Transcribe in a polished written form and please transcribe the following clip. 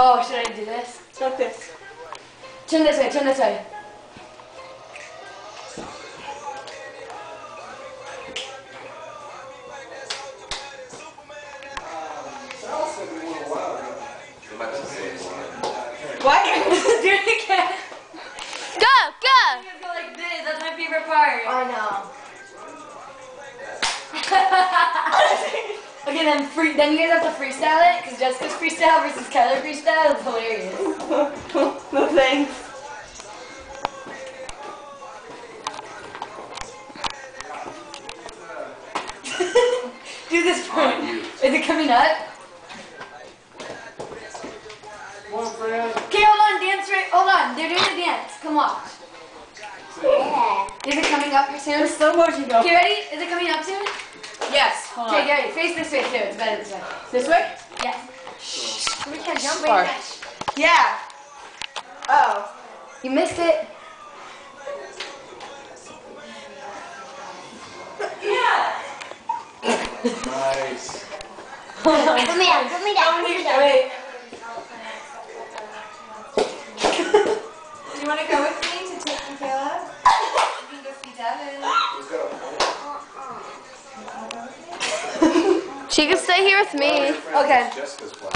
Oh, should I do this? Like this. Turn this way, turn this way. What? Do it again. Go, go. You guys go like this, that's my favorite part. I know. Okay, then you guys have to freestyle it, because Jessica's freestyle versus Kyler freestyle is hilarious. No thanks. Do this part. Is it coming up? Okay, hold on, dance right. Hold on, they're doing a dance. Come watch. Is it coming up soon? Slow motion go. Okay, ready? Is it coming up soon? Yes. Hold Okay, on. Gary, face this way too. It's better this way. This way? Yes. We can't jump Wait, far. yes. Yeah. Oh. You missed it. Nice. Put me down, put me down, put me down. Wait. Do you want to go with me to take Michaela? You can go see Devin. She can stay here with me. Okay. Jessica's plan.